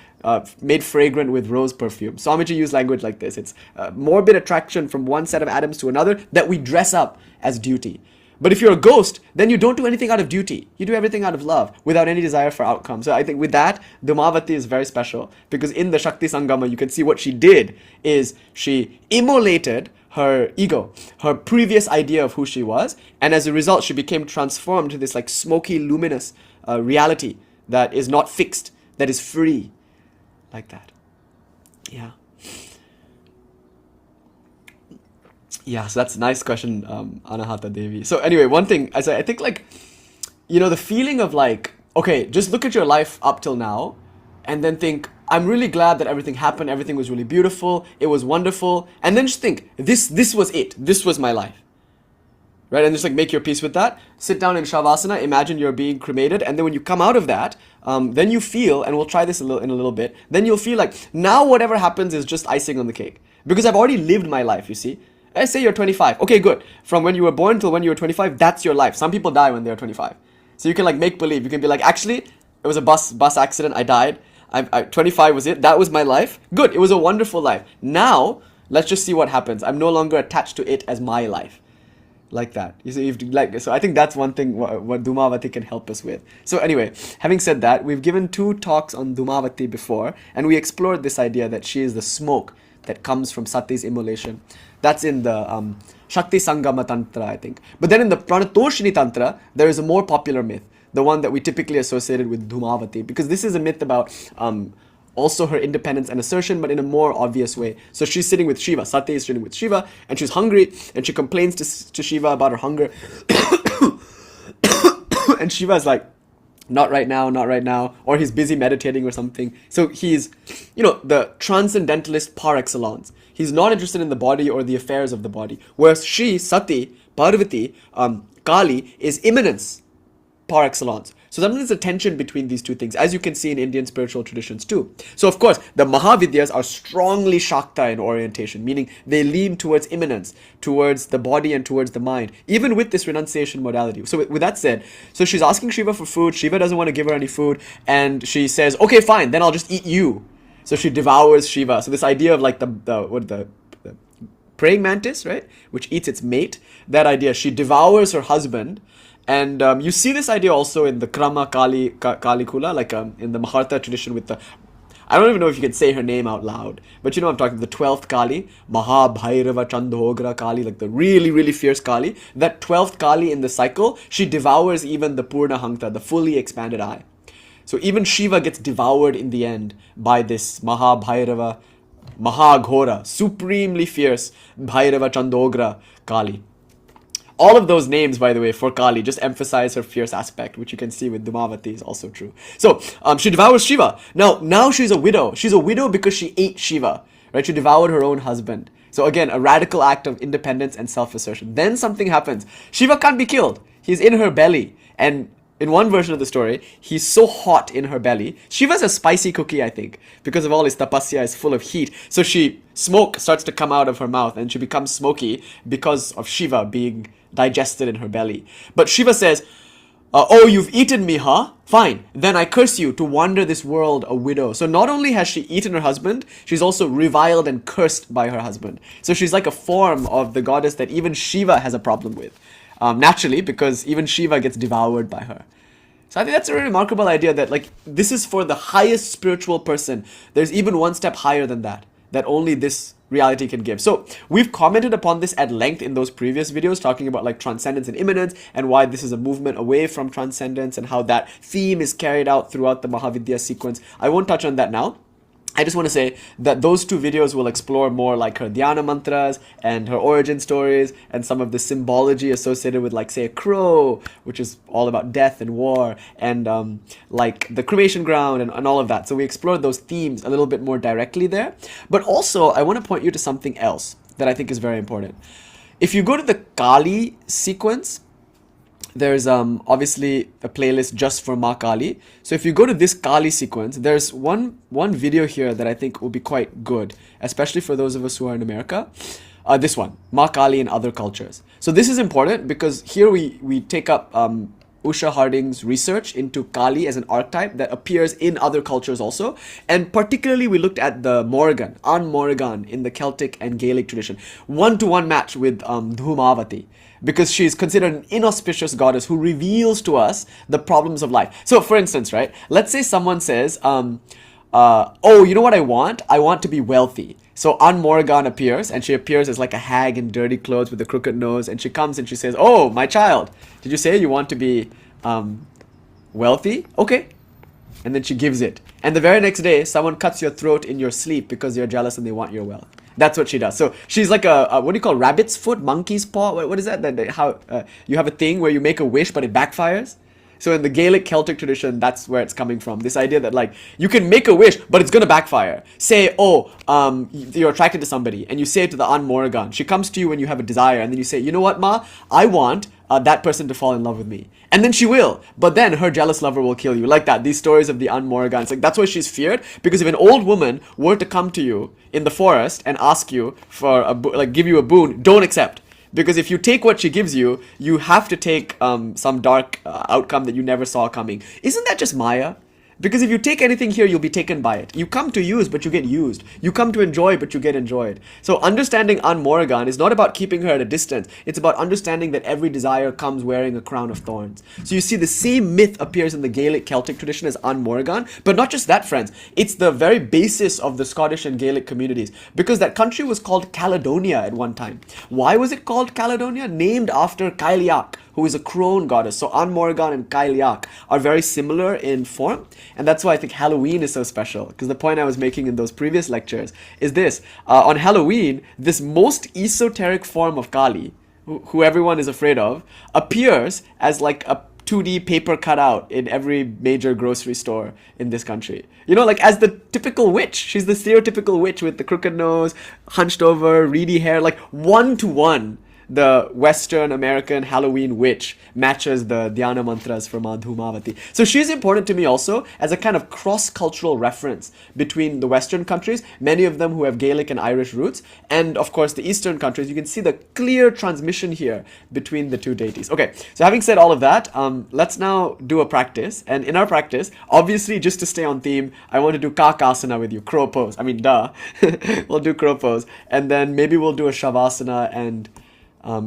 made fragrant with rose perfume. Swamiji used language like this. It's morbid attraction from one set of atoms to another that we dress up as duty. But if you're a ghost, then you don't do anything out of duty. You do everything out of love, without any desire for outcome. So I think with that, Dhūmāvatī is very special. Because in the Shakti Sangama, you can see what she did is she immolated her ego, her previous idea of who she was, and as a result she became transformed to this like smoky, luminous reality that is not fixed, that is free, like that. Yeah, so that's a nice question, Anahata Devi. So anyway, one thing, as I think like, you know, the feeling of like, okay, just look at your life up till now and then think, I'm really glad that everything happened, everything was really beautiful, it was wonderful, and then just think, this was it, this was my life, right? And just like make your peace with that, sit down in Shavasana, imagine you're being cremated, and then when you come out of that, then you feel, and we'll try this in a little bit, then you'll feel like, now whatever happens is just icing on the cake, because I've already lived my life, you see. Let's say you're 25, okay, good, from when you were born till when you were 25, that's your life. Some people die when they're 25, so you can like make believe, you can be like, actually, it was a bus accident, I died, 25 was it, that was my life, good, it was a wonderful life. Now let's just see what happens. I'm no longer attached to it as my life, like that. You see, so I think that's one thing what Dhūmāvatī can help us with. So anyway, having said that, we've given 2 talks on Dhūmāvatī before, and we explored this idea that she is the smoke that comes from Sati's immolation. That's in the Shakti Sangama Tantra, I think. But then in the Pranatoshini Tantra, there is a more popular myth, the one that we typically associated with Dhūmāvatī, because this is a myth about also her independence and assertion, but in a more obvious way. So she's sitting with Shiva, Sati is sitting with Shiva, and she's hungry, and she complains to Shiva about her hunger. And Shiva is like, not right now, not right now, or he's busy meditating or something. So he's, you know, the transcendentalist par excellence. He's not interested in the body or the affairs of the body. Whereas she, Sati, Parvati, Kali, is immanence par excellence. So sometimes there's a tension between these two things, as you can see in Indian spiritual traditions too. So of course, the Mahavidyas are strongly Shakta in orientation, meaning they lean towards immanence, towards the body and towards the mind, even with this renunciation modality. So with that said, so she's asking Shiva for food, Shiva doesn't want to give her any food, and she says, okay, fine, then I'll just eat you. So she devours Shiva. So this idea of like the praying mantis, right, which eats its mate, that idea, she devours her husband. And you see this idea also in the Krama Kalikula, like in the Maharta tradition with the, I don't even know if you can say her name out loud, but you know what I'm talking about, the 12th Kali, Mahabhairava Chandhogra Kali, like the really, really fierce Kali. That 12th Kali in the cycle, she devours even the Purna Hankta, the fully expanded eye. So even Shiva gets devoured in the end by this Mahabhairava, Mahaghora, supremely fierce Bhairava Chandhogra Kali. All of those names, by the way, for Kali just emphasize her fierce aspect, which you can see with Dhūmāvatī is also true. So she devours Shiva. Now she's a widow. She's a widow because she ate Shiva, right? She devoured her own husband. So again, a radical act of independence and self-assertion. Then something happens. Shiva can't be killed. He's in her belly. And in one version of the story, he's so hot in her belly. Shiva's a spicy cookie, I think, because of all his tapasya is full of heat. So smoke starts to come out of her mouth and she becomes smoky because of Shiva being digested in her belly. But Shiva says, oh, you've eaten me, huh? Fine. Then I curse you to wander this world a widow. So not only has she eaten her husband, she's also reviled and cursed by her husband. So she's like a form of the goddess that even Shiva has a problem with. Naturally, because even Shiva gets devoured by her. So I think that's a really remarkable idea that like this is for the highest spiritual person. There's even one step higher than that only this reality can give. So we've commented upon this at length in those previous videos, talking about like transcendence and immanence and why this is a movement away from transcendence and how that theme is carried out throughout the Mahavidya sequence. I won't touch on that now. I just want to say that those two videos will explore more like her dhyana mantras and her origin stories and some of the symbology associated with like say a crow, which is all about death and war, and like the cremation ground and all of that. So we explored those themes a little bit more directly there. But also I want to point you to something else that I think is very important. If you go to the Kali sequence, there's obviously a playlist just for Ma Kali. So if you go to this Kali sequence, there's one video here that I think will be quite good, especially for those of us who are in America. This one, Ma Kali in other cultures. So this is important because here we take up Usha Harding's research into Kali as an archetype that appears in other cultures also. And particularly we looked at the Morrigan, An Morrigan in the Celtic and Gaelic tradition. One-to-one match with Dhūmāvatī, because she's considered an inauspicious goddess who reveals to us the problems of life. So for instance, right, let's say someone says, oh, you know what I want? I want to be wealthy. So An Morrigan appears, and she appears as like a hag in dirty clothes with a crooked nose, and she comes and she says, oh, my child, did you say you want to be wealthy? Okay. And then she gives it. And the very next day, someone cuts your throat in your sleep because you're jealous and they want your wealth. That's what she does. So she's like a what do you call rabbit's foot, monkey's paw? What is that? How you have a thing where you make a wish but it backfires? So in the Gaelic Celtic tradition, that's where it's coming from. This idea that like you can make a wish, but it's gonna backfire. Say, oh, you're attracted to somebody, and you say to the An Morrigan, she comes to you when you have a desire, and then you say, you know what, Ma, I want that person to fall in love with me. And then she will, but then her jealous lover will kill you. Like that, these stories of the An Morrigan, like that's why she's feared, because if an old woman were to come to you in the forest and ask you for give you a boon, don't accept. Because if you take what she gives you, you have to take some dark outcome that you never saw coming. Isn't that just Maya? Because if you take anything here, you'll be taken by it. You come to use, but you get used. You come to enjoy, but you get enjoyed. So understanding An Morrigan is not about keeping her at a distance. It's about understanding that every desire comes wearing a crown of thorns. So you see the same myth appears in the Gaelic Celtic tradition as An Morrigan. But not just that, friends. It's the very basis of the Scottish and Gaelic communities. Because that country was called Caledonia at one time. Why was it called Caledonia? Named after Cailleach, who is a crone goddess. So An Morrigan and Cailleach are very similar in form. And that's why I think Halloween is so special. Because the point I was making in those previous lectures is this. On Halloween, this most esoteric form of Kali, who everyone is afraid of, appears as like a 2D paper cutout in every major grocery store in this country. You know, like as the typical witch. She's the stereotypical witch with the crooked nose, hunched over, reedy hair, like one-to-one. The Western American Halloween witch matches the dhyana mantras for Mā Dhūmāvatī. So she's important to me also as a kind of cross-cultural reference between the Western countries, many of them who have Gaelic and Irish roots, and of course the Eastern countries. You can see the clear transmission here between the two deities. Okay, so having said all of that, let's now do a practice. And in our practice, obviously just to stay on theme, I want to do Kakasana with you, crow pose. I mean, duh. We'll do crow pose. And then maybe we'll do a Shavasana and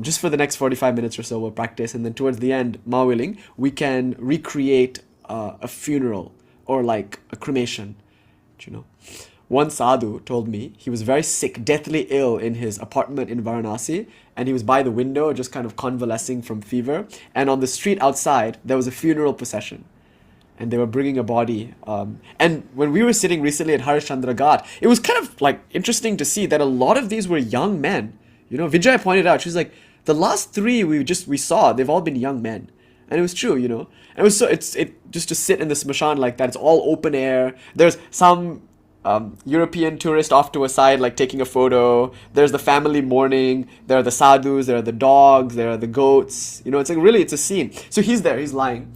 just for the next 45 minutes or so, we'll practice. And then towards the end, Ma willing, we can recreate a funeral or like a cremation. You know, one sadhu told me he was very sick, deathly ill in his apartment in Varanasi. And he was by the window, just kind of convalescing from fever. And on the street outside, there was a funeral procession. And they were bringing a body. And when we were sitting recently at Harishchandra Ghat, it was kind of like interesting to see that a lot of these were young men. You know, Vijay pointed out, she's like, The last three we saw, they've all been young men. And it was true, you know. And it was so, it just to sit in the smashan like that, it's all open air. There's some European tourist off to a side, like taking a photo. There's the family mourning. There are the sadhus. There are the dogs. There are the goats. You know, it's like really, it's a scene. So he's there. He's lying,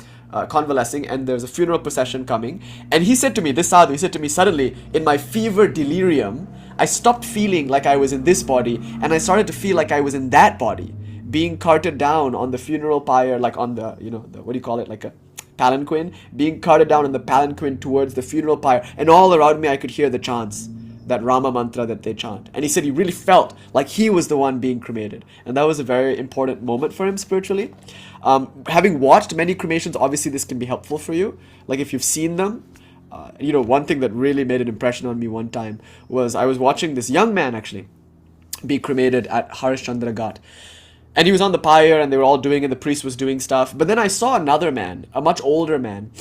convalescing, and there's a funeral procession coming. And he said to me, this sadhu, he said to me, suddenly, in my fever delirium, I stopped feeling like I was in this body, and I started to feel like I was in that body, being carted down on the funeral pyre, like on the, you know, the, what do you call it, like a palanquin, being carted down on the palanquin towards the funeral pyre, and all around me I could hear the chants, that Rama mantra that they chant. And he said he really felt like he was the one being cremated, and that was a very important moment for him spiritually. Having watched many cremations, obviously this can be helpful for you, like if you've seen them. You know, one thing that really made an impression on me one time was I was watching this young man actually be cremated at Harishchandra Ghat. And he was on the pyre and they were all doing it, and the priest was doing stuff. But then I saw another man, a much older man,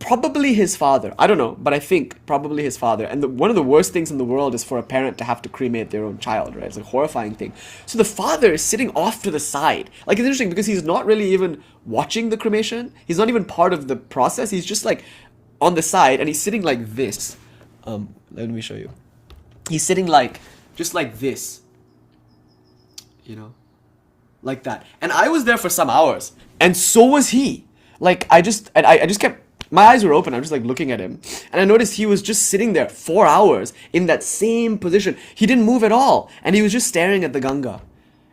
probably his father. I don't know, but I think probably his father. And one of the worst things in the world is for a parent to have to cremate their own child, right? It's a horrifying thing. So the father is sitting off to the side. Like, it's interesting because he's not really even watching the cremation. He's not even part of the process. He's just like on the side, and he's sitting like this. Let me show you. He's sitting like, just like this, you know, like that. And I was there for some hours, and so was he. Like, I just kept, my eyes were open. I'm just like looking at him, and I noticed he was just sitting there 4 hours in that same position. He didn't move at all, and he was just staring at the Ganga.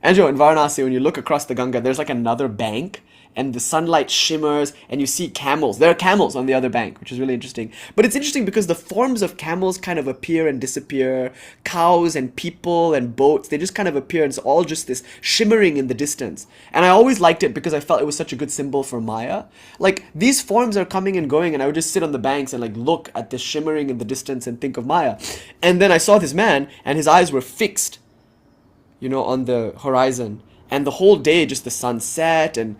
And in Varanasi, when you look across the Ganga, there's like another bank, and the sunlight shimmers, and you see camels. There are camels on the other bank, which is really interesting. But it's interesting because the forms of camels kind of appear and disappear. Cows and people and boats, they just kind of appear, and it's all just this shimmering in the distance. And I always liked it because I felt it was such a good symbol for Maya. Like, these forms are coming and going, and I would just sit on the banks and like look at this shimmering in the distance and think of Maya. And then I saw this man, and his eyes were fixed, you know, on the horizon. And the whole day, just the sun set, and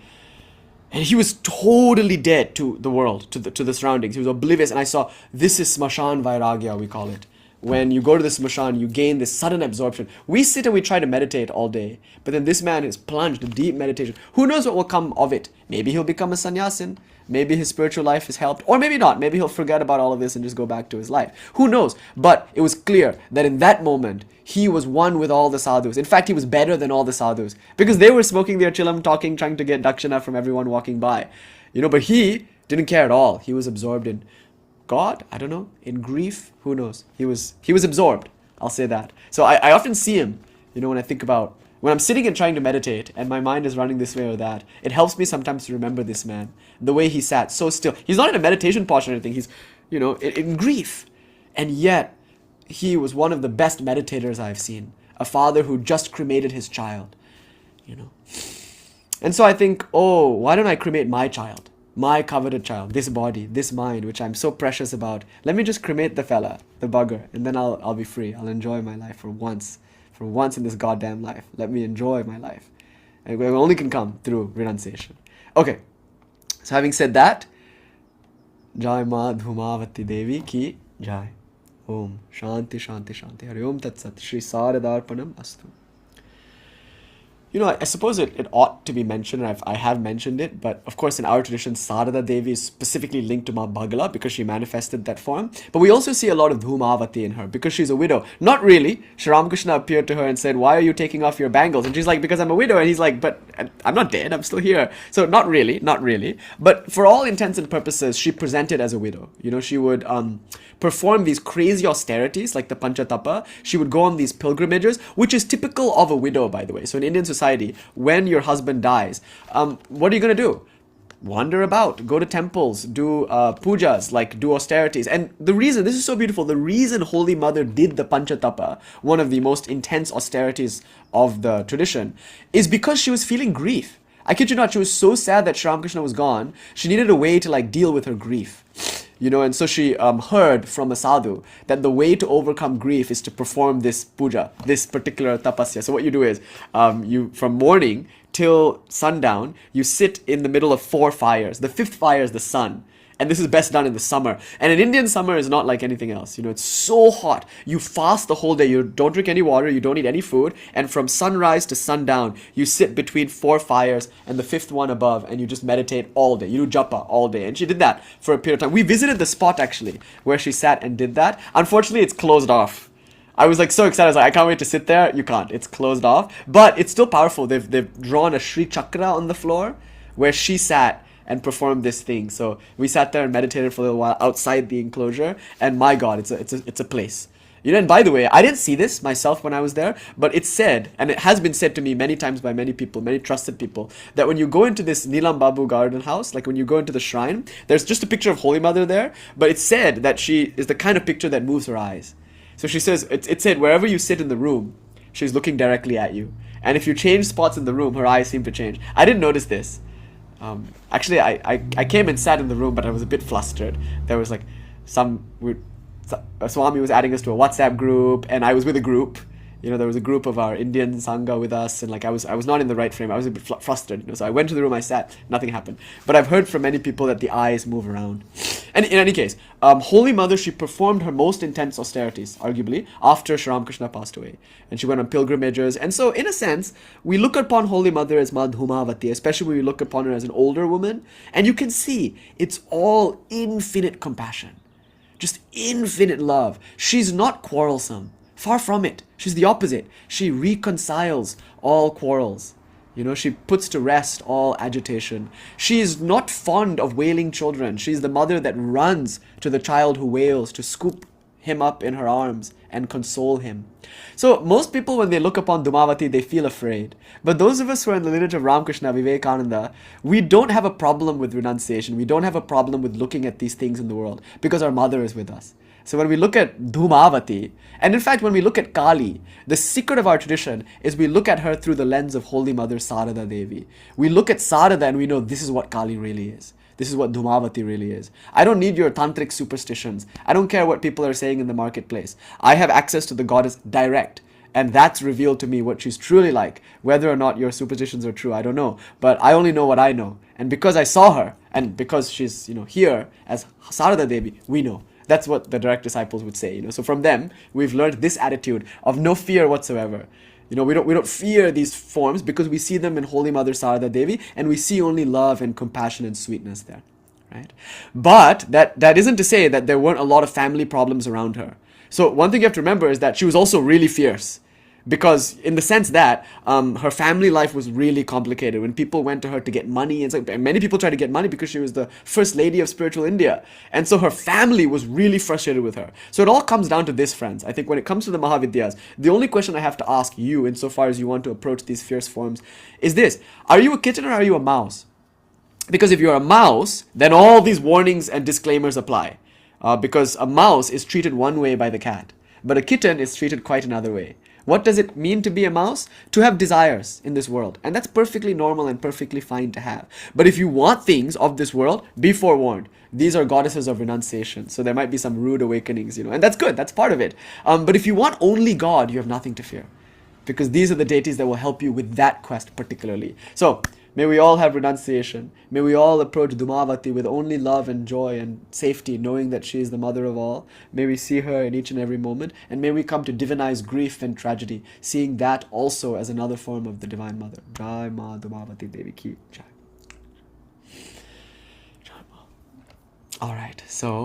he was totally dead to the world, to the surroundings. He was oblivious. And I saw, this is smashan vairagya, we call it. When you go to the smashan, you gain this sudden absorption. We sit and we try to meditate all day, but then this man is plunged in deep meditation. Who knows what will come of it? Maybe he'll become a sannyasin. Maybe his spiritual life is helped, or maybe not. Maybe he'll forget about all of this and just go back to his life. Who knows? But it was clear that in that moment, he was one with all the sadhus. In fact, he was better than all the sadhus, because they were smoking their chilam, talking, trying to get dakshina from everyone walking by. You know, but he didn't care at all. He was absorbed in God, I don't know, in grief, who knows? He was absorbed, I'll say that. So I often see him, you know, when I think about, when I'm sitting and trying to meditate and my mind is running this way or that, it helps me sometimes to remember this man, the way he sat so still. He's not in a meditation posture or anything, he's, you know, in grief. And yet, he was one of the best meditators I've seen. A father who just cremated his child, you know. And so I think, oh, why don't I cremate my child? My coveted child, this body, this mind, which I'm so precious about. Let me just cremate the fella, the bugger, and then I'll be free. I'll enjoy my life for once in this goddamn life. Let me enjoy my life. And it only can come through renunciation. Okay, so having said that, Jai Mā Dhūmāvatī Devī Ki Jai. Om Shanti Shanti Shanti. Hari Om Tat Sat. Shri Saradarpanam Astu. You know, I suppose it ought to be mentioned, and I have mentioned it, but of course in our tradition, Sarada Devi is specifically linked to Ma Bhagala because she manifested that form. But we also see a lot of Dhūmāvatī in her because she's a widow. Not really. Sri Ramakrishna appeared to her and said, why are you taking off your bangles? And she's like, because I'm a widow. And he's like, but I'm not dead, I'm still here. So not really. But for all intents and purposes, she presented as a widow. You know, she would perform these crazy austerities like the Panchatapa. She would go on these pilgrimages, which is typical of a widow, by the way. So in Indian society, when your husband dies, what are you going to do? Wander about, go to temples, do pujas, like do austerities. And the reason, this is so beautiful, the reason Holy Mother did the Panchatapa, one of the most intense austerities of the tradition, is because she was feeling grief. I kid you not, she was so sad that Sri Ramakrishna was gone, she needed a way to like deal with her grief. You know, and so she heard from a sadhu that the way to overcome grief is to perform this puja, this particular tapasya. So what you do is, you from morning till sundown, you sit in the middle of 4 fires. The 5th fire is the sun. And this is best done in the summer. And an Indian summer is not like anything else. It's so hot. You fast the whole day. You don't drink any water. You don't eat any food. And from sunrise to sundown, you sit between 4 fires and the 5th one above, and you just meditate all day. You do japa all day. And she did that for a period of time. We visited the spot, actually, where she sat and did that. Unfortunately, it's closed off. I was like so excited. I was like, I can't wait to sit there. You can't. It's closed off. But it's still powerful. They've drawn a Sri Chakra on the floor where she sat and performed this thing. So we sat there and meditated for a little while outside the enclosure, and my God, it's a place. And by the way, I didn't see this myself when I was there, but it's said, and it has been said to me many times by many people, many trusted people, that when you go into this Nilam Babu garden house, like when you go into the shrine, there's just a picture of Holy Mother there, but it's said that she is the kind of picture that moves her eyes. So she says, it said wherever you sit in the room, she's looking directly at you. And if you change spots in the room, her eyes seem to change. I didn't notice this. Actually, I came and sat in the room, but I was a bit flustered. There was like a Swami was adding us to a WhatsApp group, and I was with a group. There was a group of our Indian Sangha with us, and like I was not in the right frame. I was a bit flustered. So I went to the room, I sat, nothing happened. But I've heard from many people that the eyes move around. And in any case, Holy Mother, she performed her most intense austerities, arguably, after Sri Ramakrishna passed away. And she went on pilgrimages. And so, in a sense, we look upon Holy Mother as Mā Dhūmāvatī, especially when we look upon her as an older woman. And you can see, it's all infinite compassion. Just infinite love. She's not quarrelsome. Far from it. She's the opposite. She reconciles all quarrels. She puts to rest all agitation. She is not fond of wailing children. She's the mother that runs to the child who wails to scoop him up in her arms and console him. So most people, when they look upon Dhūmāvatī, they feel afraid. But those of us who are in the lineage of Ramakrishna, Vivekananda, we don't have a problem with renunciation. We don't have a problem with looking at these things in the world because our mother is with us. So when we look at Dhūmāvatī, and in fact when we look at Kali, the secret of our tradition is we look at her through the lens of Holy Mother Sarada Devi. We look at Sarada and we know this is what Kali really is. This is what Dhūmāvatī really is. I don't need your tantric superstitions. I don't care what people are saying in the marketplace. I have access to the goddess direct. And that's revealed to me what she's truly like. Whether or not your superstitions are true, I don't know. But I only know what I know. And because I saw her, and because she's here as Sarada Devi, we know. That's what the direct disciples would say. So from them, we've learned this attitude of no fear whatsoever. We don't fear these forms because we see them in Holy Mother Sarada Devi, and we see only love and compassion and sweetness there. Right? But that isn't to say that there weren't a lot of family problems around her. So one thing you have to remember is that she was also really fierce. Because in the sense that her family life was really complicated. When people went to her to get money, and many people tried to get money because she was the first lady of spiritual India. And so her family was really frustrated with her. So it all comes down to this, friends. I think when it comes to the Mahavidyas, the only question I have to ask you, insofar as you want to approach these fierce forms, is this. Are you a kitten or are you a mouse? Because if you're a mouse, then all these warnings and disclaimers apply. Because a mouse is treated one way by the cat. But a kitten is treated quite another way. What does it mean to be a mouse? To have desires in this world. And that's perfectly normal and perfectly fine to have. But if you want things of this world, be forewarned. These are goddesses of renunciation. So there might be some rude awakenings, and that's good. That's part of it. But if you want only God, you have nothing to fear. Because these are the deities that will help you with that quest particularly. So may we all have renunciation. May we all approach Dhūmāvatī with only love and joy and safety, knowing that she is the mother of all. May we see her in each and every moment. And may we come to divinize grief and tragedy, seeing that also as another form of the Divine Mother. Jai Mā Dhūmāvatī Devī Ki Jai. Alright, so